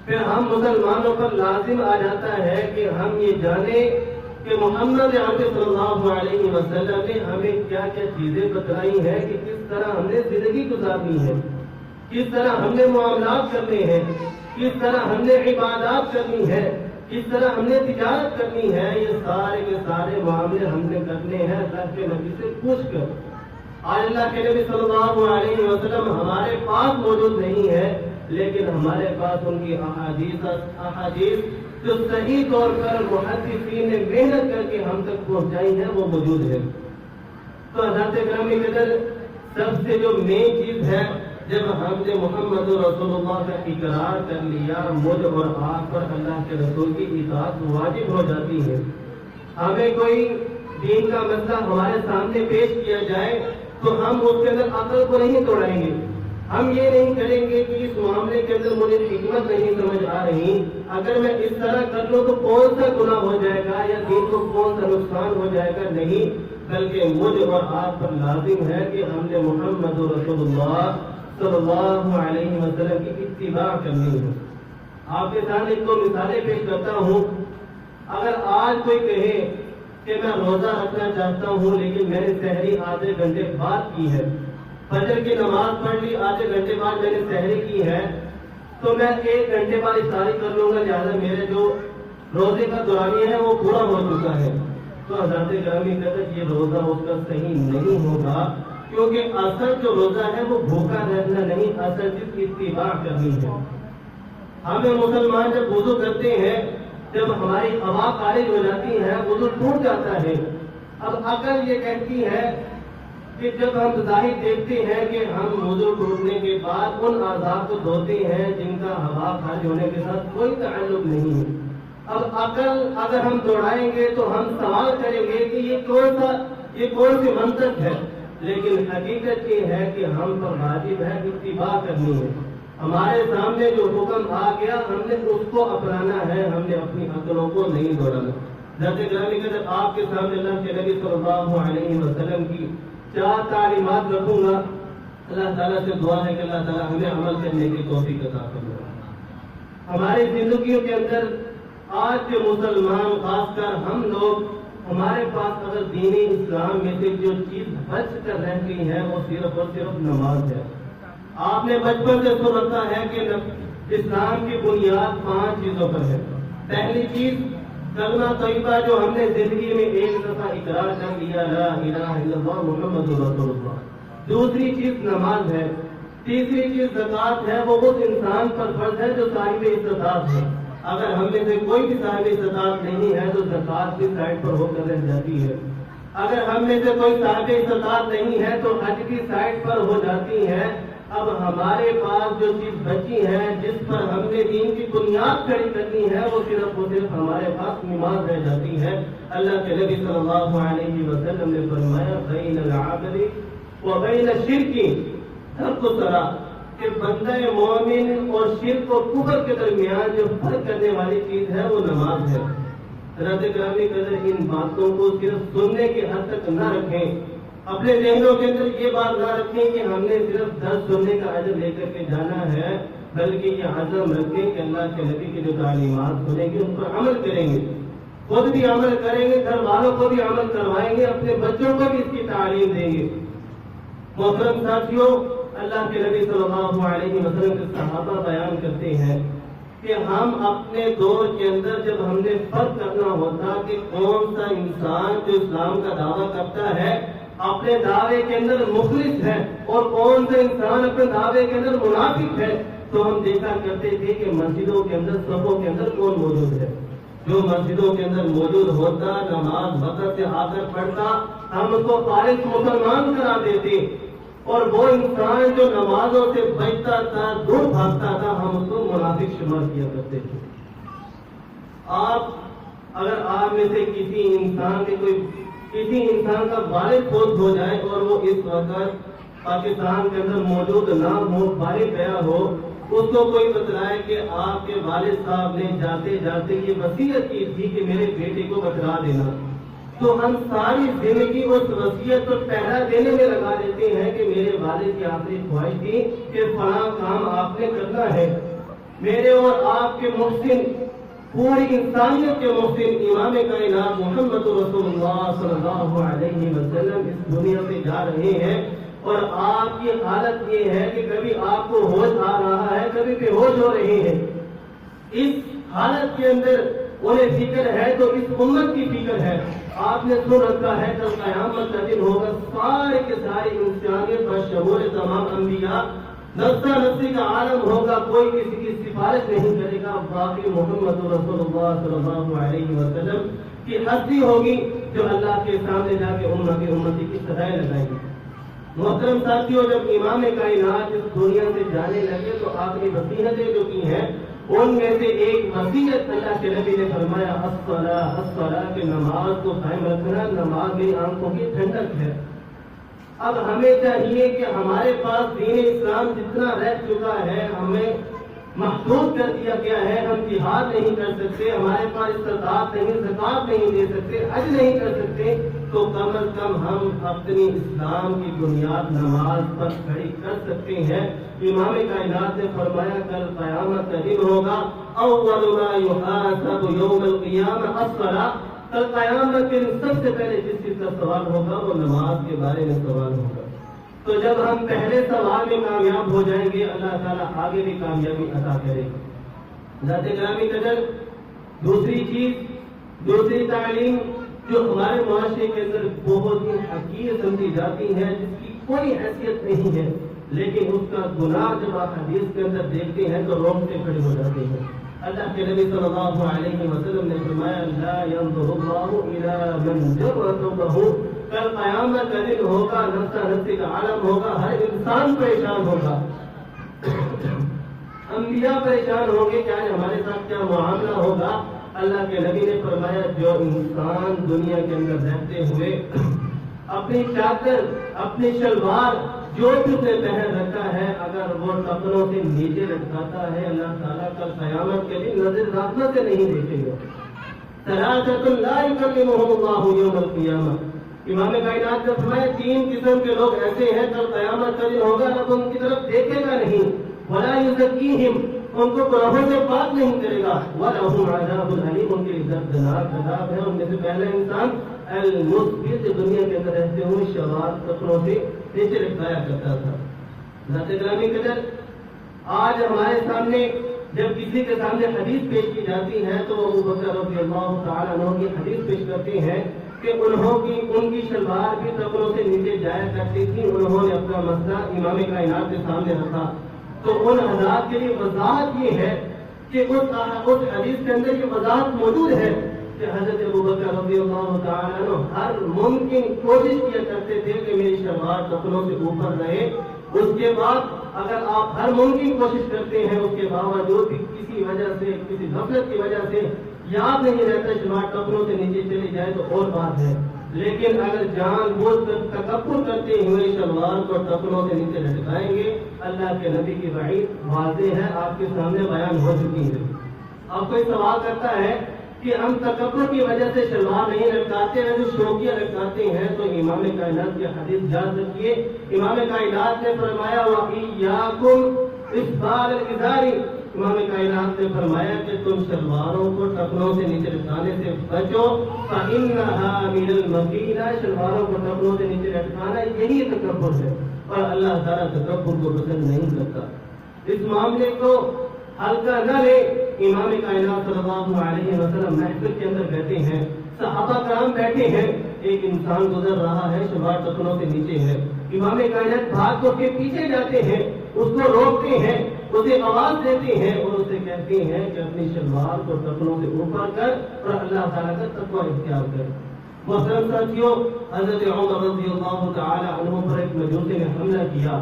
پھر ہم مسلمانوں پر لازم آ جاتا ہے کہ ہم یہ جانیں کہ محمد عربی صلی اللہ علیہ وسلم نے ہمیں کیا کیا چیزیں بتلائی ہیں کہ کس طرح ہم نے زندگی گزارنی ہے، کس طرح ہم نے معاملات کرنے ہیں، کس طرح ہم نے عبادات کرنی ہے، کس طرح ہم نے تجارت کرنی ہے. یہ سارے کے سارے معاملے ہم نے کرنے ہیں اللہ کے نبی سے پوچھ کر. آج اللہ کے نبی صلی اللہ علیہ وسلم ہمارے پاس موجود نہیں ہے، لیکن ہمارے پاس ان کی احادیث جو صحیح طور پر محدثین نے محنت کر کے ہم تک پہنچائی ہیں وہ موجود ہے. تو حضرت گرامی قدر سب سے جو مین چیز ہے، جب ہم نے محمد رسول اللہ کا اقرار کر لیا، مجھ اور آپ پر اللہ کے رسول کی اطاعت واجب ہو جاتی ہے. ہمیں کوئی دین کا مسئلہ ہمارے سامنے پیش کیا جائے تو ہم اس کے اندر عقل کو نہیں توڑائیں گے. ہم یہ نہیں کریں گے کہ اس معاملے کے اندر مجھے حکمت نہیں سمجھ آ رہی، اگر میں اس طرح کر لوں تو کون سا گناہ ہو جائے گا یا دین کو کون سا نقصان ہو جائے گا. نہیں، بلکہ مجھ اور آپ پر لازم ہے کہ ہم نے محمد رسول اللہ صلی اللہ علیہ وسلم کی اتباع کرنی ہے. آپ کے سامنے دو مثالیں پیش کرتا ہوں. اگر آج کوئی کہے کہ میں روزہ رکھنا چاہتا ہوں لیکن میں نے سحری آدھے گھنٹے بعد کی ہے، فجر کی نماز پڑھ لی، آدھے گھنٹے بعد میں نے سحری کی ہے، تو میں 1 گھنٹے بعد افطاری کر لوں گا، لہٰذا میرے جو روزے کا دورانیہ ہے وہ پورا ہو چکا ہے. تو حضرت گرامی قدر یہ روزہ اس کا صحیح نہیں ہوگا، کیونکہ اصل جو روزہ ہے وہ بھوکا رہنا نہیں، اصل جس کی اتباع کرنی ہے. ہمیں مسلمان جب وضو کرتے ہیں، جب ہماری ہوا خارج ہو جاتی ہے، وضو ٹوٹ جاتا ہے. اب عقل یہ کہتی ہے کہ جب ہم ظاہر دیکھتے ہیں کہ ہم وضو ٹوٹنے کے بعد ان اعضاء کو دھوتے ہیں جن کا ہوا خارج ہونے کے ساتھ کوئی تعلق نہیں ہے. اب عقل اگر ہم دوڑائیں گے تو ہم سوال کریں گے کہ یہ کون سی منطق ہے، لیکن حقیقت یہ ہے کہ ہم پر واجب ہے اتباع کرنی ہے. ہمارے سامنے جو حکم آ گیا ہم نے اس کو اپنانا ہے، ہم نے اپنی عقلوں کو نہیں دوڑانا. حضرت گرامی قدر آپ کے سامنے اللہ کے نبی صلی اللہ علیہ وسلم کی 4 تعلیمات رکھوں گا. اللہ تعالیٰ سے دعا ہے کہ اللہ تعالیٰ ہمیں عمل کرنے کی توفیق عطا فرمائے. ہماری زندگیوں کے اندر آج کے مسلمان، خاص کر ہم لوگ، ہمارے پاس اگر دین اسلام میں سے جو چیز بچ کر رہ گئی ہے وہ صرف اور صرف نماز ہے. آپ نے بچپن سے سن رکھا ہے کہ اسلام کی بنیاد 5 چیزوں پر ہے. پہلی چیز کلمہ طیبہ جو ہم نے زندگی میں ایک دفعہ اقرار کر لیا، لا الہ الا اللہ محمد رسول اللہ. دوسری چیز نماز ہے. تیسری چیز زکوٰۃ ہے، وہ اس انسان پر فرض ہے جو صاحب استطاعت ہے. اگر ہم میں سے کوئی بھی صاحب استطاعت نہیں ہے تو زکوٰۃ کی سائڈ پر ہو کر رہ جاتی ہے. اگر ہم میں سے کوئی صاحب استطاعت نہیں ہے تو حج کی سائڈ پر ہو جاتی ہے. اب ہمارے پاس جو چیز بچی ہے جس پر ہم نے دین کی بنیاد کھڑی کرنی ہے وہ صرف ہمارے پاس نماز رہ جاتی ہے. اللہ کے نبی صلی اللہ علیہ وسلم نے فرمایا بین العبد و بین الشرک ترک الصلاۃ، کہ بندہ مومن اور شرک و کفر کے درمیان جو فرق کرنے والی چیز ہے وہ نماز ہے. حضرت گرامی قدر ان باتوں کو صرف سننے کے حد تک نہ رکھیں، اپنے ذہنوں کے اندر یہ بات نہ رکھیں کہ ہم نے صرف درس سننے کا اجر لے کر کے جانا ہے، بلکہ یہ عزم رکھیں کہ اللہ کے نبی کی جو تعلیمات سنیں گے ان پر عمل کریں گے، خود بھی عمل کریں گے، گھر والوں کو بھی عمل کروائیں گے، اپنے بچوں کو بھی اس کی تعلیم دیں گے. محترم ساتھیوں، اللہ کے نبی صلی اللہ علیہ وسلم کے صحابہ بیان کرتے ہیں کہ ہم اپنے دور کے اندر جب ہم نے فرق کرنا ہوتا کہ کون سا انسان جو اسلام کا دعویٰ کرتا ہے اپنے دعوے کے اندر مخلص ہے اور کون سا انسان اپنے دعوے کے اندر منافق ہے، تو ہم دیکھا کرتے تھے کہ مسجدوں کے اندر، صفوں کے اندر کون موجود ہے. جو مسجدوں کے اندر موجود ہوتا، نماز وقت سے آ کر پڑھتا، ہم اس کو فارغ مسلمان کرا دیتے، اور وہ انسان جو نمازوں سے بچتا تھا، دور بھاگتا تھا، ہم اس کو منافق شمار کیا کرتے تھے. اگر آپ میں سے کسی انسان کا والد فوت ہو جائے اور وہ اس وقت پاکستان کے اندر موجود نہ ہو، باہر گیا ہو، اس کو کوئی بتلائے کہ آپ کے والد صاحب نے جاتے جاتے یہ وصیت کی تھی کہ میرے بیٹے کو بتلا دینا، تو ہم ساری زندگی اس وصیت کو پہرا دینے میں لگا دیتے ہیں کہ میرے والد کی آخری خواہش تھی کہ فلاں کام آپ نے کرنا ہے. میرے اور آپ کے محسن، پوری انسانیت کے محسن امام کائنات محمد رسول اللہ صلی اللہ علیہ وسلم اس دنیا سے جا رہے ہیں، اور آپ کی حالت یہ ہے کہ کبھی آپ کو ہوش آ رہا ہے، کبھی بے ہوش ہو رہے ہیں۔ اس حالت کے اندر انہیں فکر ہے تو اس امت کی فکر ہے۔ آپ نے سن رکھا ہے کل قیامت کا دن ہوگا، سارے کے ساری انسانیت بشمول تمام انبیاء نفسا نفسی کا عالم ہوگا، کوئی کسی کی سفارش نہیں کرے گا، باقی محمد رسول اللہ صلی اللہ علیہ وسلم کی ہستی ہوگی جو اللہ کے سامنے جا کے امتی کی سدائے لگائے گی۔ محترم ساتھیوں، جب امام کائنات اس دنیا سے جانے لگے تو آخری وصیتیں جو کی ہیں ان میں سے ایک وصیت اللہ کے نبی نے فرمایا الصلاۃ کہ نماز کو قائم رکھنا، نماز میری آنکھوں کی ٹھنڈک ہے۔ اب ہمیں چاہیے کہ ہمارے پاس دین اسلام جتنا رہ چکا ہے ہمیں محدود کر دیا گیا ہے، ہم جہاد نہیں کر سکتے، ہمارے پاس استطاعت نہیں، زکوٰۃ نہیں دے سکتے، حج نہیں کر سکتے، تو کم از کم ہم اپنی اسلام کی بنیاد نماز پر کھڑی کر سکتے ہیں۔ امام کائنات نے فرمایا کل قیامت کا دن ہوگا، اول ما یحاسب یوم القیامہ الصلاۃ، کل قیامت کے دن سب سے پہلے جس چیز کا سوال ہوگا وہ نماز کے بارے میں سوال ہوگا۔ تو جب ہم پہلے سوال میں کامیاب ہو جائیں گے اللہ تعالیٰ آگے بھی کامیابی عطا کرے گا۔ ذات گرامی قدر، دوسری چیز، دوسری تعلیم جو ہمارے معاشرے کے اندر بہت ہی حقیر سمجھی جاتی ہے، جس کی کوئی حیثیت نہیں ہے، لیکن اس کا گناہ جب آپ حدیث کے اندر دیکھتے ہیں تو رونگٹے کھڑے ہو جاتے ہیں۔ اللہ کے نبی صلی اللہ علیہ وسلم نے فرمایا لا ينظر اللہ الی من جر ثوبہ، کل قیامت کا دن ہوگا، نفسا نفسی کا عالم ہوگا، ہر انسان پریشان ہوگا، انبیاء پریشان ہوں گے کہ آج ہمارے ساتھ کیا معاملہ ہوگا۔ اللہ کے نبی نے فرمایا جو انسان دنیا کے اندر رہتے ہوئے اپنی چادر، اپنی شلوار جو اس نے پہن رکھا ہے اگر وہ ٹخنوں سے نیچے لٹکاتا ہے، اللہ تعالیٰ کل قیامت کے دن نظر رحمت سے نہیں دیکھے گا۔ ثلاثۃ لا یکلمہم اللہ یوم القیامہ، امام کائنات نے فرمایا تین قسم کے لوگ ایسے ہیں کل قیامت کا دن ہوگا، رب ان کی طرف دیکھے گا نہیں، ولا یزکیہم، ان کو گناہوں سے پاک نہیں کرے گا، وَلَهُمْ عَذَابٌ أَلِيمٌ، ان کے لیے دردناک عذاب ہے۔ ان میں سے پہلا انسان المسبل، جو دنیا کے اندر رہتے ہوئے شوار کپڑوں سے نیچے لٹکایا کرتا تھا۔ ذات گرامی قدر، آج ہمارے سامنے جب کسی کے سامنے حدیث پیش کی جاتی ہے تو وہ ابو بکر رضی اللہ تعالیٰ عنہ کی حدیث پیش کرتے ہیں کہ ان کی شلوار بھی کپڑوں سے نیچے جایا کرتی تھی۔ انہوں نے اپنا مسئلہ امام کائنات کے سامنے رکھا تو ان حضرات کے لیے وضاحت یہ ہے کہ اس حدیث کے اندر یہ وضاحت موجود ہے کہ حضرت ابو بکر رضی اللہ تعالیٰ عنہ ہر ممکن کوشش کیا کرتے تھے کہ میری شلوار کپڑوں سے اوپر رہے۔ اس کے بعد اگر آپ ہر ممکن کوشش کرتے ہیں، اس کے باوجود بھی کسی وجہ سے، کسی غفلت کی وجہ سے یاد نہیں رہتا شلوار کپڑوں سے نیچے چلی جائے تو اور بات ہے، لیکن اگر جان بوجھ کر تکبر کرتے ہوئے شلوار کو ٹخنوں سے نیچے لٹکائیں گے، اللہ کے نبی کی وعید واضح ہے، آپ کے سامنے بیان ہو چکی ہے۔ اب کوئی سوال کرتا ہے کہ ہم تکبر کی وجہ سے شلوار نہیں لٹکاتے ہیں، جو شوقیہ لٹکاتے ہیں، تو امام کائنات کی حدیث یاد رکھیے۔ امام کائنات نے فرمایا وَإِيَّاكُمْ إِسْبَالَ الْإِزَارِ، امام کائنات نے فرمایا کہ تم شلواروں کو ٹخنوں سے نیچے لٹکانے سے بچو، فَإِنَّهَا مِنَ الْمَكِيدَ، شلواروں کو ٹخنوں سے نیچے لٹکانا یہی تکبر ہے، اور اللہ تعالیٰ تکبر کو پسند نہیں کرتا۔ اس معاملے کو ہلکا نہ لے۔ امام کائنات صلی اللہ علیہ وسلم محفل کے اندر بیٹھے ہیں، صحابہ کرام بیٹھے ہیں، ایک انسان گزر رہا ہے، شلوار ٹخنوں سے نیچے ہے، امام کائنات بھاگ کر کے پیچھے جاتے ہیں، اس کو روکتے ہیں، اسے آواز دیتے ہیں اور اسے کہتے ہیں کہ اپنی شلوار کو ٹخنوں سے اوپر کر اور اللہ تعالیٰ کا تقوی اختیار کر۔ محترم ساتھیوں، حضرت عمر رضی اللہ تعالی عنہ پر ایک مجوسی نے حملہ کیا،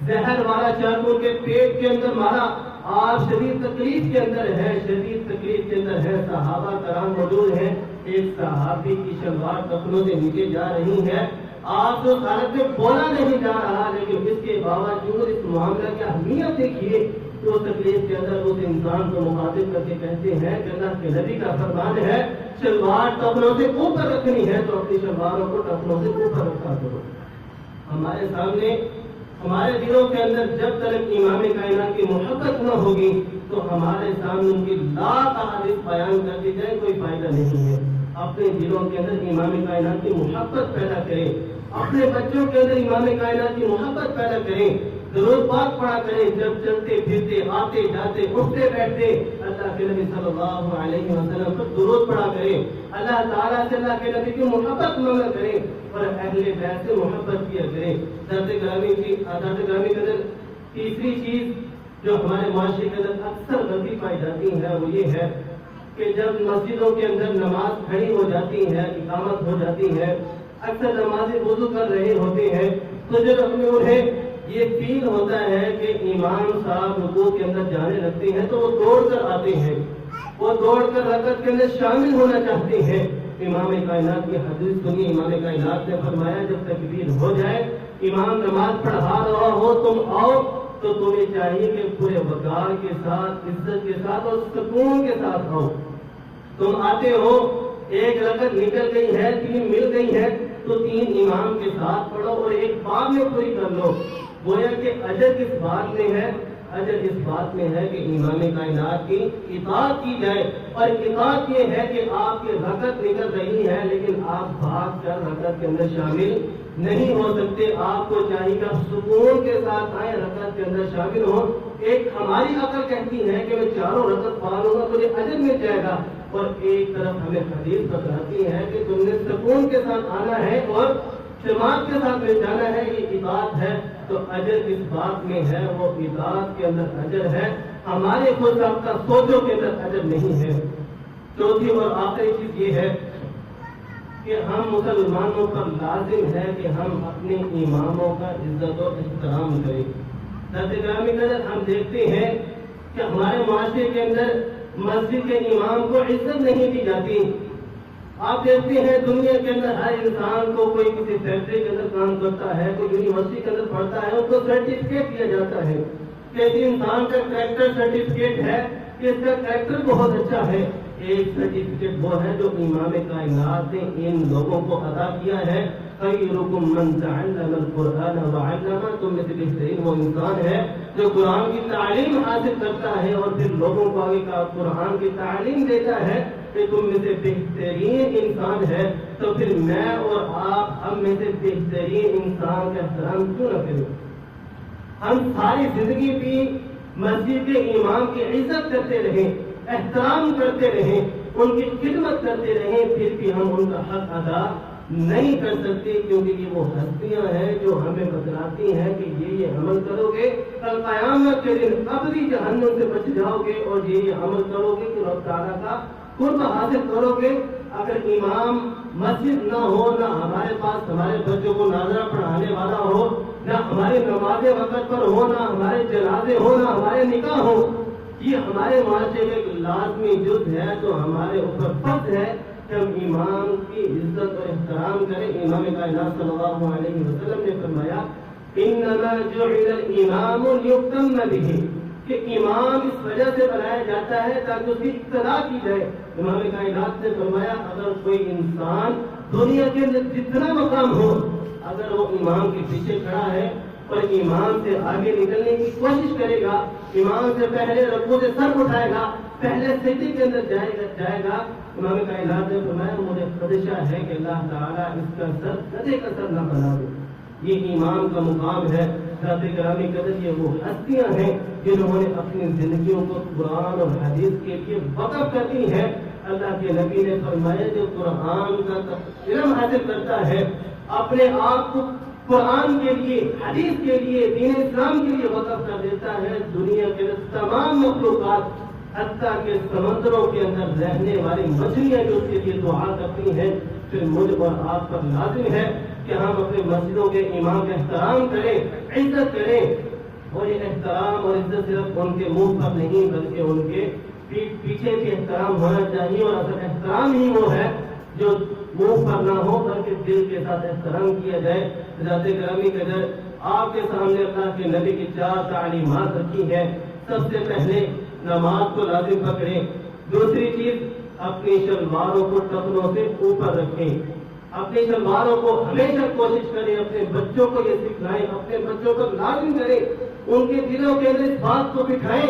زہر والا چاقو کے پیٹ کے اندر مارا، آپ شدید تکلیف کے اندر ہے، شدید تکلیف کے اندر ہے، صحابہ کرام موجود ہیں، ایک صحابی کی شلوار ٹخنوں سے نیچے جا رہی ہے، آپ تو حالت میں بولا نہیں جا رہا، لیکن اس کے باوجود اس معاملہ کی اہمیت دیکھیے تو اس تکلیف کے اندر اس انسان کو مخاطب کر کے کہتے ہیں کہ اللہ کے نبی کا فرمان ہے شلوار ٹخنوں سے اوپر رکھنی ہے تو اپنی شلواروں کو ٹخنوں سے اوپر رکھا کرو۔ ہمارے سامنے، ہمارے دلوں کے اندر جب تک امام کائنات کی محبت نہ ہوگی تو ہمارے سامنے ان کی لاکھ احادیث بیان کر دی جائے کوئی فائدہ نہیں ہے. اپنے دلوں کے اندر امام کائنات کی محبت پیدا کریں, اپنے بچوں کے اندر امام کائنات کی محبت پیدا کریں, درود پاک پڑھا کریں, جب چلتے پھرتے آتے جاتے اٹھتے بیٹھتے اللہ کے نبی صلی اللہ علیہ وسلم پر درود پڑھا کریں, اللہ تعالیٰ سے اللہ کے نبی کی محبت مانگا کریں اور اہل بیت سے محبت کیا کریں. حضرت گرامی کے اندر تیسری چیز جو ہمارے معاشرے کے اندر اکثر غلطی پائی جاتی ہے وہ یہ ہے کہ جب مسجدوں کے اندر نماز کھڑی ہو جاتی ہے, اقامت ہو جاتی ہے, اکثر نمازی وضو کر رہے ہوتے ہیں تو جب انہیں یہ فیل ہوتا ہے کہ امام صاحب رکوع کے اندر جانے لگتے ہیں تو وہ دوڑ کر آتے ہیں, وہ دوڑ کر رکعت کے اندر شامل ہونا چاہتے ہیں. امام کائنات کی حدیث سنی, امام کائنات نے فرمایا جب تکبیر ہو جائے, امام نماز پڑھا رہا ہو, تم آؤ تو تمہیں چاہیے کہ پورے وقار کے ساتھ, عزت کے ساتھ اور سکون کے ساتھ آؤ. تم آتے ہو, ایک رکعت نکل گئی ہے, 3 مل گئی ہے تو 3 امام کے ساتھ پڑھو اور ایک بعد میں پوری کر لو. گویا کہ اجر کس بات میں ہے؟ اجر اس بات میں ہے کہ امام کائنات کی اطاعت کی جائے, اور اطاعت یہ ہے کہ آپ کی رکعت نکل رہی ہے لیکن آپ بھاگ کر رکعت کے اندر شامل نہیں ہو سکتے. آپ کو چاہیے کہ سکون کے ساتھ آئے, رکعت کے اندر شامل ہو. ایک ہماری عقل کہتی ہے کہ میں 4 رکعت پڑھ لوں گا مجھے اجر مل جائے گا, اور ایک طرف ہمیں حدیث بتاتی ہے کہ تم نے سکون کے ساتھ آنا ہے اور جماعت کے ساتھ میں جانا ہے, یہ اطاعت ہے. تو اجر کس بات میں ہے؟ وہ اطاعت کے اندر اجر ہے, ہمارے خود کا سوچوں کے اندر اجر نہیں ہے. چوتھی اور آخری چیز یہ ہے کہ ہم مسلمانوں پر لازم ہے کہ ہم اپنے اماموں کا عزت و احترام کریں. گرامی قدر ہم دیکھتے ہیں کہ ہمارے معاشرے کے اندر مسجد کے امام کو عزت نہیں دی جاتی. آپ دیکھتے ہیں دنیا کے اندر ہر انسان کو, کوئی کسی فیکٹری کے اندر کام کرتا ہے, کوئی یونیورسٹی کے اندر پڑھتا ہے, اس کو سرٹیفکیٹ دیا جاتا ہے کہ اس انسان کا کریکٹر سرٹیفکیٹ ہے کہ اس کا کریکٹر بہت اچھا ہے. ایک سرٹیفکیٹ وہ ہے جو امام کائنات نے ان لوگوں کو عطا کیا ہے, خیرکم من تعلم القرآن وعلمہ, تم میں سے بہترین وہ انسان ہے جو قرآن کی تعلیم حاصل کرتا ہے اور پھر لوگوں کو آگے کا قرآن کی تعلیم دیتا ہے کہ تم میں سے بہترین انسان ہے. تو پھر میں اور آپ ہم میں سے بہترین انسان کا احترام کیوں نہ کریں؟ ہم ساری زندگی بھی مسجد کے امام کی عزت کرتے رہیں, احترام کرتے رہیں, ان کی خدمت کرتے رہیں, پھر بھی ہم ان کا حق ادا نہیں کر سکتے, کیونکہ یہ وہ ہستیاں ہیں جو ہمیں بتلاتی ہیں کہ یہ عمل کرو گے کل قیامت کے دن ابدی جہنم سے بچ جاؤ گے, اور یہ عمل کرو گے کہ رب تعالیٰ کا قرب حاصل کرو گے. اگر امام مسجد نہ ہو, نہ ہمارے پاس ہمارے بچوں کو ناظرہ پڑھانے والا ہو, نہ ہماری نمازیں وقت پر ہو, نہ ہمارے جنازے ہو, نہ ہمارے نکاح ہو, یہ ہمارے معاشرے کا ایک لازمی جز ہے. تو ہمارے اوپر فرض ہے کہ ہم امام کی عزت اور احترام کریں. امام کائنات صلی اللہ علیہ وسلم نے فرمایا انما جعل الامام لیؤتم بہ, کہ امام اس وجہ سے بنایا جاتا ہے تاکہ اس کی اقتدا کی جائے. امام کائنات نے فرمایا اگر کوئی انسان دنیا کے اندر جتنا مقام ہو, اگر وہ امام کے پیچھے کھڑا ہے اور امام سے آگے نکلنے کی کوشش کرے گا, امام سے پہلے رکوع سے سر اٹھائے گا, پہلے سجدے کے اندر جائے گا, امام کائنات نے فرمایا مجھے خدشہ ہے کہ اللہ تعالیٰ اس کا سر گدھے کا سر نہ بنا دے. یہ امام کا مقام ہے. حضرت گرامی قدر یہ وہ ہستیاں ہیں جنہوں نے اپنی زندگیوں کو قرآن اور حدیث کے لیے وقف کر دی ہے. اللہ کے نبی نے فرمایا جو قرآن کا علم حاصل کرتا ہے, اپنے آپ کو قرآن کے لیے, حدیث کے لیے, دین اسلام کے لیے وقف کر دیتا ہے, دنیا کے تمام مخلوقات حتیٰ کہ سمندروں کے اندر رہنے والی مچھلیاں جو اس کے لیے دعا کرتی ہیں. پھر مجھ اور آپ پر لازم ہے کہ ہم اپنے مسجدوں کے امام کا احترام کریں, عزت کریں, اور یہ احترام اور عزت صرف ان کے منہ پر نہیں بلکہ ان کے پیچھے بھی احترام ہونا چاہیے. اور اصل احترام ہی وہ ہے جو منہ پر نہ ہو بلکہ دل کے ساتھ احترام کیا جائے. حضرت گرامی قدر آپ کے سامنے اللہ کے نبی کی 4 تعلیمات رکھی ہے. سب سے پہلے نماز کو لازم پکڑیں. دوسری چیز اپنی شلواروں کو ٹخنوں سے اوپر رکھیں. اپنی شلواروں کو ہمیشہ کوشش کریں, اپنے بچوں کو یہ سکھلائیں, اپنے بچوں کو لازم کریں, ان کے دلوں کے اندر اس بات کو بٹھائیں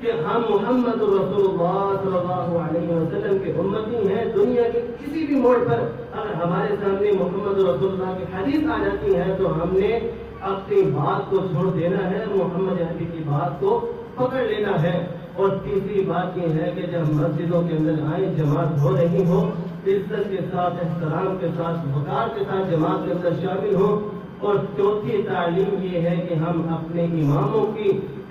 کہ ہم محمد رسول اللہ صلی اللہ علیہ وسلم کے امتی ہیں. دنیا کے کسی بھی موڑ پر اگر ہمارے سامنے محمد رسول اللہ کی حدیث آ جاتی ہے تو ہم نے اپنی بات کو چھوڑ دینا ہے, محمد عربی کی بات کو پکڑ لینا ہے. اور تیسری بات یہ ہے کہ جب مسجدوں کے اندر آئیں, جماعت ہو رہی ہو, عزت کے ساتھ, احترام کے ساتھ, وقار کے ساتھ جماعت کے اندر شامل ہو. اور چوتھی تعلیم یہ ہے کہ ہم اپنے اماموں کی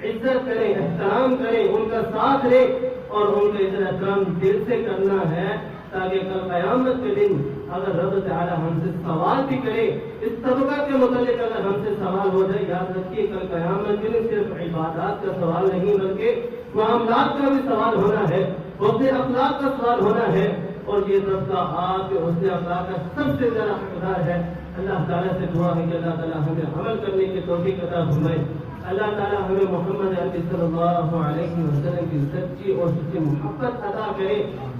عزت کریں, احترام کریں, ان کا ساتھ لیں اور ان کا عزت احترام دل سے کرنا ہے, تاکہ کل قیامت کے دن اگر رب تعالی ہم سے سوال بھی کرے, اس طبقہ کے متعلق اگر ہم سے سوال ہو جائے, یاد رکھیے کل قیامت کے دن صرف عبادات کا سوال نہیں بلکہ معاملات کا بھی سوال ہونا ہے, حسن اخلاق کا سوال ہونا ہے. اور یہ طبقہ آپ کے حسن اخلاق کا سب سے زیادہ حقدار ہے. اللہ تعالیٰ سے دعا ہے کہ اللہ تعالیٰ ہمیں عمل کرنے کی توفیق عطا فرمائے. اللہ تعالیٰ ہمیں محمد عربی صلی اللہ علیہ وسلم کی سچی اور سچی محبت عطا کرے.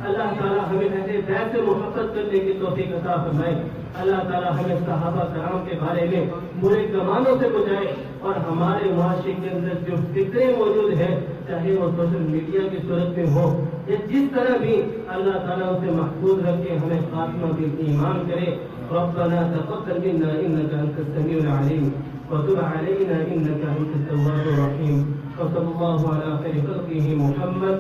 اللہ تعالیٰ ہمیں اہل بیت سے محبت کرنے کی توفیق عطا فرمائے. اللہ تعالیٰ ہمیں صحابہ کرام کے بارے میں برے گمانوں سے بچائے, اور ہمارے معاشرے کے اندر جو فکریں موجود ہیں, چاہے وہ سوشل میڈیا کی صورت میں ہو یا جس طرح بھی, اللہ تعالیٰ اسے محفوظ رکھے, ہمیں خاتمہ بالایمان کرے. ربنا تقبل منا انك انت السميع العليم وتب علينا انك انت التواب الرحيم. وصلى الله على خير خلقه محمد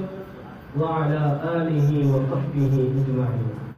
وعلى اله وصحبه اجمعين.